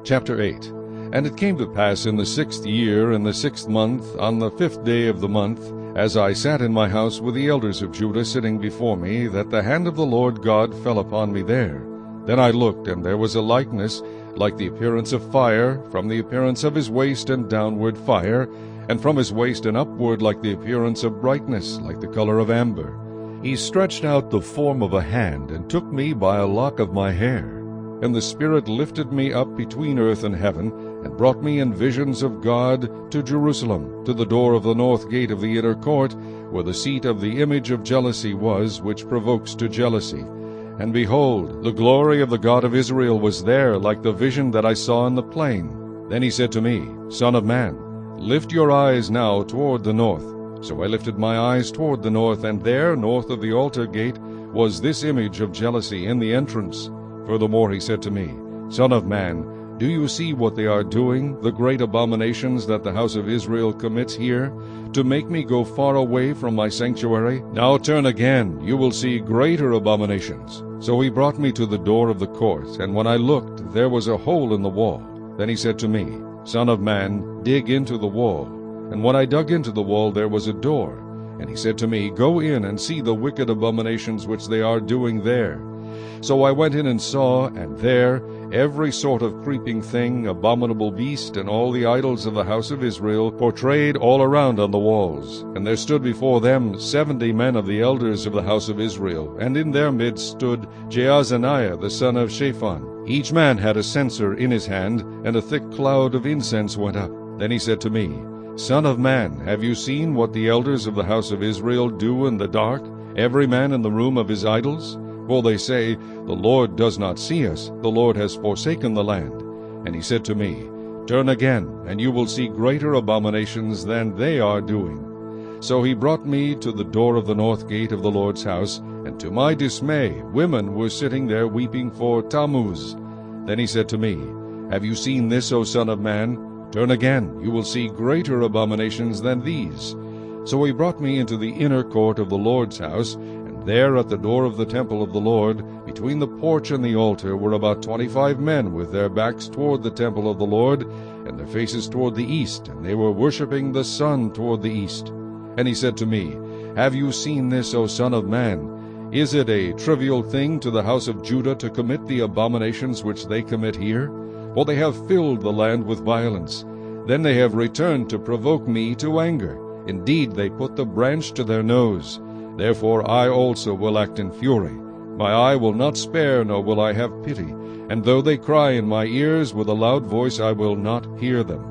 Chapter 8. And it came to pass in the 6th year, in the 6th month, on the 5th day of the month, as I sat in my house with the elders of Judah sitting before me, that the hand of the Lord God fell upon me there. Then I looked, and there was a likeness, like the appearance of fire, from the appearance of his waist and downward fire, and from his waist and upward like the appearance of brightness, like the color of amber. He stretched out the form of a hand, and took me by a lock of my hair. And the Spirit lifted me up between earth and heaven, and brought me in visions of God to Jerusalem, to the door of the north gate of the inner court, where the seat of the image of jealousy was, which provokes to jealousy. And behold, the glory of the God of Israel was there, like the vision that I saw in the plain. Then he said to me, Son of man, lift your eyes now toward the north. So I lifted my eyes toward the north, and there, north of the altar gate, was this image of jealousy in the entrance. Furthermore he said to me, Son of man, do you see what they are doing, the great abominations that the house of Israel commits here, to make me go far away from my sanctuary? Now turn again, you will see greater abominations. So he brought me to the door of the court, and when I looked, there was a hole in the wall. Then he said to me, Son of man, dig into the wall. And when I dug into the wall, there was a door. And he said to me, Go in and see the wicked abominations which they are doing there. So I went in and saw, and there every sort of creeping thing, abominable beast, and all the idols of the house of Israel, portrayed all around on the walls. And there stood before them 70 men of the elders of the house of Israel, and in their midst stood Jaazaniah the son of Shaphan. Each man had a censer in his hand, and a thick cloud of incense went up. Then he said to me, Son of man, have you seen what the elders of the house of Israel do in the dark, every man in the room of his idols? For they say, The Lord does not see us, the Lord has forsaken the land. And he said to me, Turn again, and you will see greater abominations than they are doing. So he brought me to the door of the north gate of the Lord's house, and to my dismay women were sitting there weeping for Tammuz. Then he said to me, Have you seen this, O son of man? Turn again, you will see greater abominations than these. So he brought me into the inner court of the Lord's house, and there at the door of the temple of the Lord, between the porch and the altar, were about 25 men with their backs toward the temple of the Lord, and their faces toward the east, and they were worshipping the sun toward the east. And he said to me, Have you seen this, O son of man? Is it a trivial thing to the house of Judah to commit the abominations which they commit here? For they have filled the land with violence. Then they have returned to provoke me to anger. Indeed, they put the branch to their nose. Therefore I also will act in fury. My eye will not spare, nor will I have pity. And though they cry in my ears with a loud voice, I will not hear them.